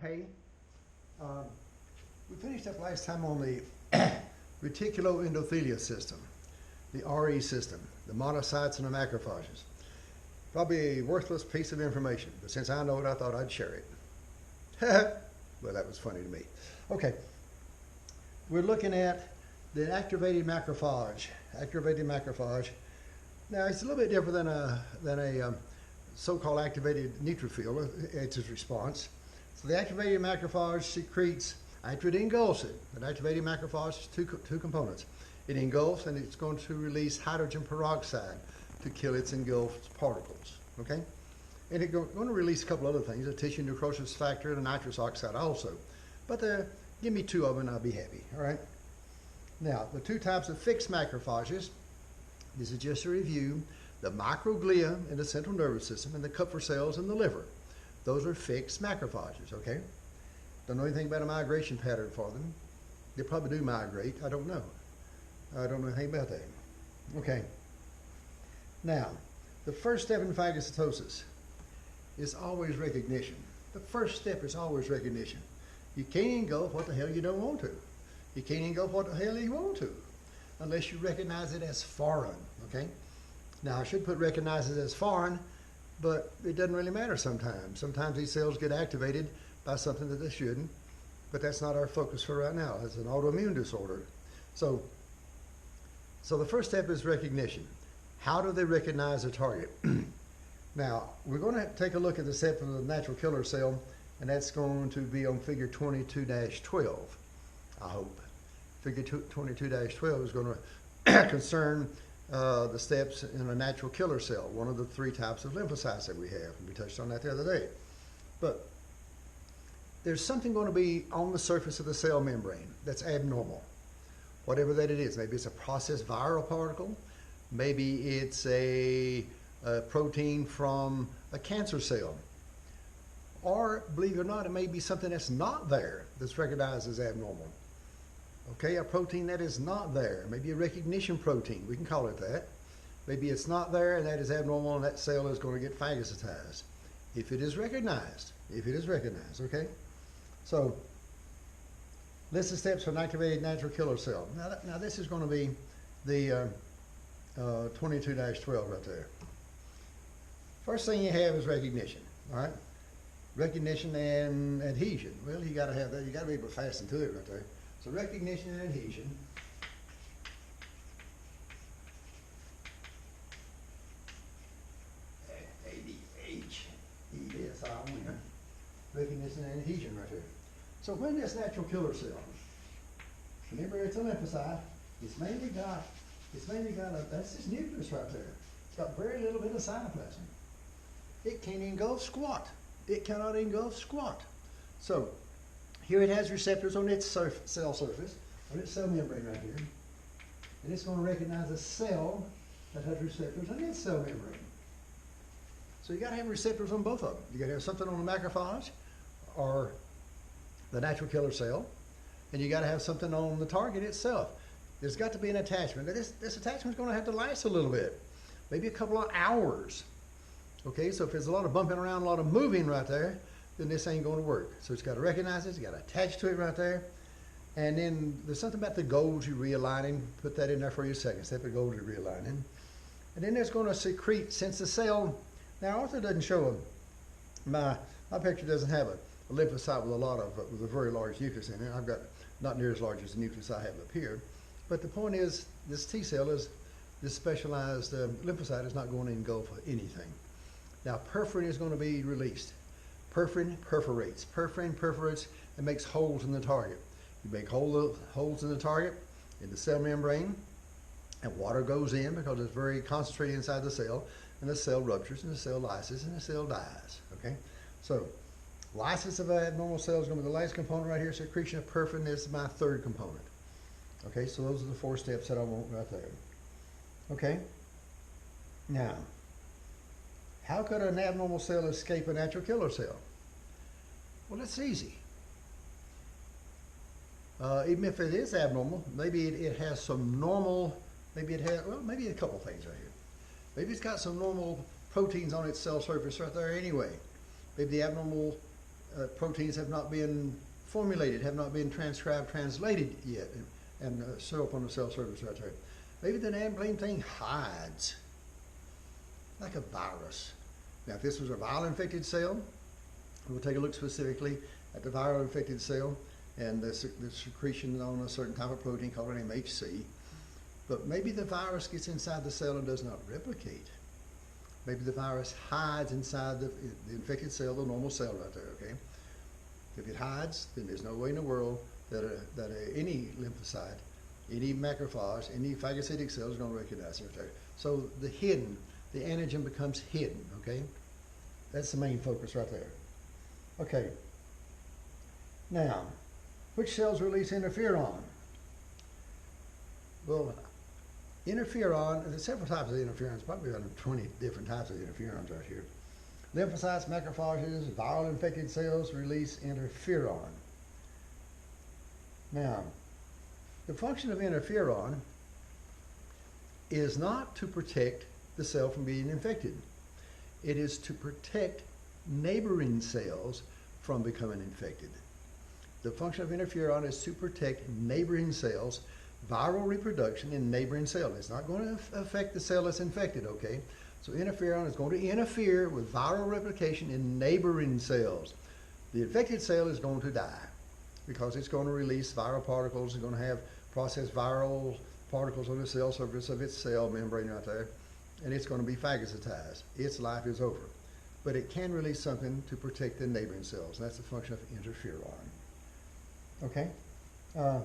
Hey, we finished up last time on the reticuloendothelial system, the RE system, the monocytes and the macrophages. Probably a worthless piece of information, but since I know it, I thought I'd share it. Well, that was funny to me. Okay, we're looking at the activated macrophage. Activated macrophage. Now, it's a little bit different than a so-called activated neutrophil. It's its response. So the activated macrophage secretes, after it engulfs it, an activated macrophage is two components. It engulfs and it's going to release hydrogen peroxide to kill its engulfed particles, okay? And it's going to release a couple other things, a tissue necrosis factor and a nitrous oxide also. But give me two of them and I'll be happy, all right? Now, the two types of fixed macrophages, this is just a review, the microglia in the central nervous system and the Kupffer cells in the liver. Those are fixed macrophages, okay? Don't know anything about a migration pattern for them. They probably do migrate, I don't know. I don't know anything about that. Okay. Now, the first step in phagocytosis is always recognition. The first step is always recognition. You can't engulf what the hell you don't want to. You can't engulf what the hell you want to, unless you recognize it as foreign, okay? Now, I should put recognize it as foreign, but it doesn't really matter sometimes. Sometimes these cells get activated by something that they shouldn't, but that's not our focus for right now. It's an autoimmune disorder. So the first step is recognition. How do they recognize a target? Now, we're going to take a look at the step of the natural killer cell, and that's going to be on figure 22-12, I hope. Figure 22-12 is going to concern the steps in a natural killer cell, one of the three types of lymphocytes that we have. We touched on that the other day. But there's something going to be on the surface of the cell membrane that's abnormal, whatever that it is. Maybe it's a processed viral particle. Maybe it's a protein from a cancer cell. Or, believe it or not, it may be something that's not there that's recognized as abnormal. Okay, a protein that is not there. Maybe a recognition protein, we can call it that. Maybe it's not there and that is abnormal and that cell is going to get phagocytized. If it is recognized, okay? So, list of steps for an activated natural killer cell. Now this is going to be the 22-12 right there. First thing you have is recognition, all right? Recognition and adhesion. Well, you got to have that. You got to be able to fasten to it right there. So recognition and adhesion. A-D-H-E-S-I-N. Recognition and adhesion right here. So when this natural killer cell, remember it's a lymphocyte, it's mainly got that's this nucleus right there. It's got very little bit of cytoplasm. It can't engulf squat. It cannot engulf squat. So here it has receptors on its cell surface, on its cell membrane right here. And it's going to recognize a cell that has receptors on its cell membrane. So you got to have receptors on both of them. You got to have something on the macrophage or the natural killer cell, and you got to have something on the target itself. There's got to be an attachment. Now this attachment's going to have to last a little bit, maybe a couple of hours. Okay, so if there's a lot of bumping around, a lot of moving right there, then this ain't going to work. So it's got to recognize it, it's got to attach to it right there. And then there's something about the goals you're realigning. Put that in there for your second step, the goals you're realigning. And then it's going to secrete, since the cell, now author doesn't show my picture doesn't have a lymphocyte with a very large nucleus in it. I've got not near as large as the nucleus I have up here. But the point is, this T cell is, this specialized lymphocyte is not going to engulf anything. Now perforin is going to be released. Perforin perforates. Perforin perforates and makes holes in the target. You make holes in the target, in the cell membrane, and water goes in because it's very concentrated inside the cell, and the cell ruptures, and the cell lyses, and the cell dies, okay? So, lysis of abnormal cells is going to be the last component right here. Secretion of perforin is my third component. Okay, so those are the four steps that I want right there. Okay? Now, how could an abnormal cell escape a natural killer cell? Well, it's easy. Even if it is abnormal, maybe it has some normal, maybe a couple things right here. Maybe it's got some normal proteins on its cell surface right there anyway. Maybe the abnormal proteins have not been formulated, have not been transcribed, translated yet, and show up on the cell surface right there. Maybe the damn blame thing hides, like a virus. Now, if this was a viral infected cell, we'll take a look specifically at the viral infected cell and the secretion on a certain type of protein called an MHC. But maybe the virus gets inside the cell and does not replicate. Maybe the virus hides inside the infected cell, the normal cell right there, okay? If it hides, then there's no way in the world that any lymphocyte, any macrophage, any phagocytic cell is going to recognize it right there. So the antigen becomes hidden, okay? That's the main focus right there. Okay. Now, which cells release interferon? Well, interferon, there's several types of interferons, probably around 20 different types of interferons right here. Lymphocytes, macrophages, viral infected cells release interferon. Now, the function of interferon is not to protect the cell from being infected. It is to protect neighboring cells from becoming infected. The function of interferon is to protect neighboring cells, viral reproduction in neighboring cells. It's not going to affect the cell that's infected, okay? So interferon is going to interfere with viral replication in neighboring cells. The infected cell is going to die because it's going to release viral particles. It's going to have processed viral particles on the cell surface of its cell membrane right there, and it's going to be phagocytized. Its life is over. But it can release something to protect the neighboring cells. That's the function of interferon. Okay? Now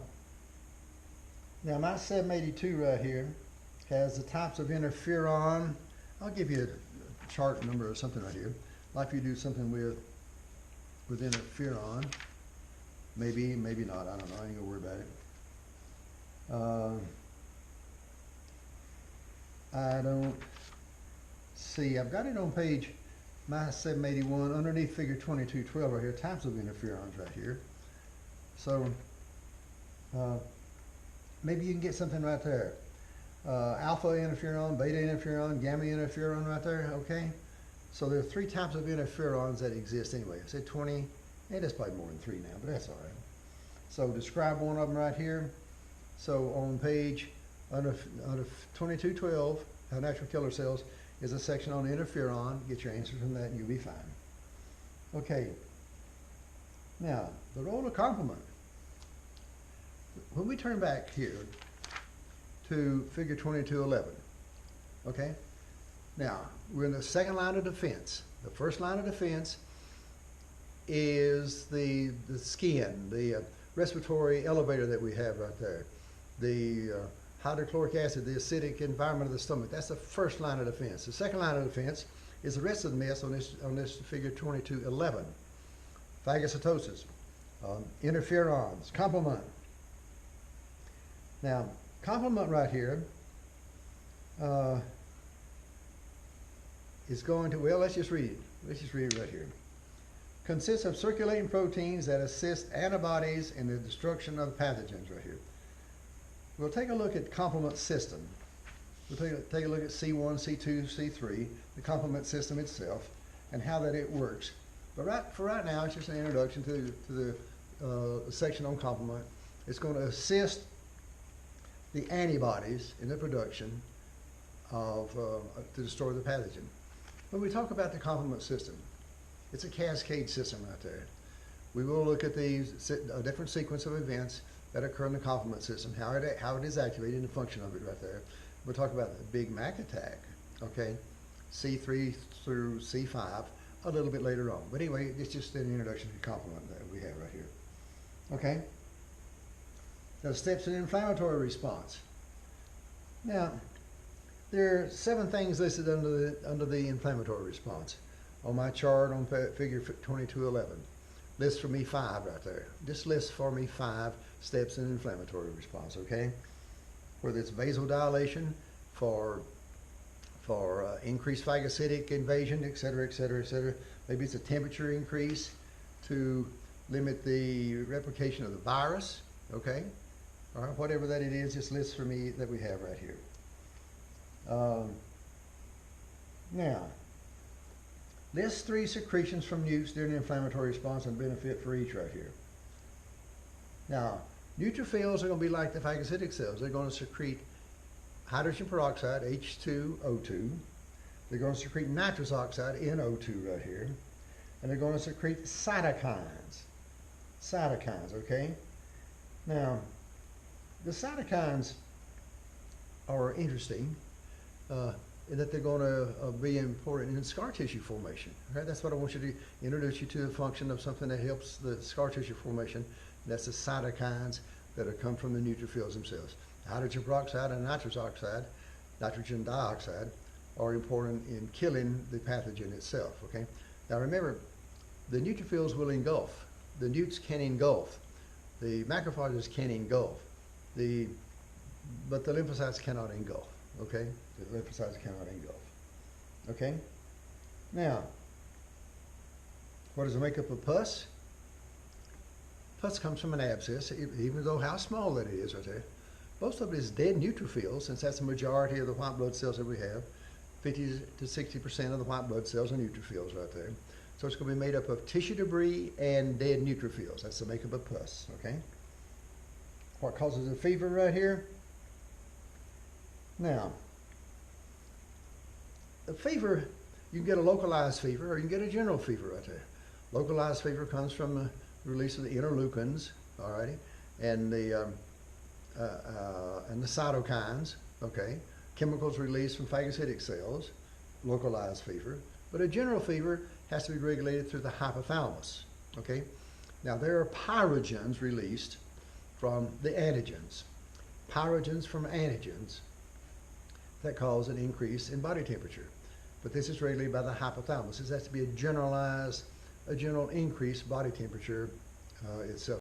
my 782 right here has the types of interferon. I'll give you a chart number or something right here. Like you do something with interferon. Maybe, maybe not. I don't know. I ain't gonna worry about it. I don't see. I've got it on page my 781 underneath figure 2212 right here. Types of interferons right here. So maybe you can get something right there. Alpha interferon, beta interferon, gamma interferon right there, okay? So there are 3 types of interferons that exist anyway. I said 20, and that's probably more than 3 now, but that's all right. So describe one of them right here. So on page under 2212, how natural killer cells, is a section on interferon. Get your answers from that and you'll be fine. Okay. Now, the role of complement. When we turn back here to figure 2211, okay? Now, we're in the second line of defense. The first line of defense is the skin, the respiratory elevator that we have right there. The hydrochloric acid, the acidic environment of the stomach. That's the first line of defense. The second line of defense is the rest of the mess on this figure 2211. Phagocytosis, interferons, complement. Now, complement right here is going to, well, let's just read it. Let's just read it right here. Consists of circulating proteins that assist antibodies in the destruction of pathogens right here. We'll take a look at complement system. We'll take a look at C1, C2, C3, the complement system itself, and how that it works. But for right now, it's just an introduction to the section on complement. It's going to assist the antibodies in the production of to destroy the pathogen. When we talk about the complement system, it's a cascade system right there. We will look at these a different sequence of events that occur in the complement system, how it is activated, and the function of it right there. We'll talk about the Big Mac attack, okay, C3 through C5 a little bit later on. But anyway, it's just an introduction to complement that we have right here. Okay. Now, steps in inflammatory response. Now, there are 7 things listed under the inflammatory response on my chart on figure 2211. List for me 5 right there. Just list for me 5 steps in inflammatory response, okay? Whether it's vasodilation for increased phagocytic invasion, et cetera, et cetera, et cetera. Maybe it's a temperature increase to limit the replication of the virus, okay? All right, whatever that it is, just list for me that we have right here. Now, List 3 secretions from newts during the inflammatory response and benefit for each right here. Now, neutrophils are going to be like the phagocytic cells. They're going to secrete hydrogen peroxide, H2O2. They're going to secrete nitrous oxide, NO2 right here. And they're going to secrete cytokines. Cytokines, okay? Now, the cytokines are interesting in that they're going to be important in scar tissue formation. Okay? That's what I want you to introduce you to, the function of something that helps the scar tissue formation. That's the cytokines that come from the neutrophils themselves. Hydrogen peroxide and nitrous oxide, nitrogen dioxide, are important in killing the pathogen itself. Okay. Now remember, the neutrophils will engulf. The newts can engulf. The macrophages can engulf. But the lymphocytes cannot engulf. Okay. The lymphocytes cannot engulf. Okay. Now, what is the makeup of pus? Pus comes from an abscess, even though how small that is right there. Most of it is dead neutrophils, since that's the majority of the white blood cells that we have. 50 to 60% of the white blood cells are neutrophils right there. So it's going to be made up of tissue debris and dead neutrophils. That's the makeup of pus, okay? What causes the fever right here? Now, the fever, you can get a localized fever or you can get a general fever right there. Localized fever comes from the release of the interleukins, all righty, and the cytokines, okay? Chemicals released from phagocytic cells, localized fever. But a general fever has to be regulated through the hypothalamus, okay? Now there are pyrogens released from the antigens. Pyrogens from antigens that cause an increase in body temperature. But this is regulated by the hypothalamus. This has to be a general increased body temperature itself.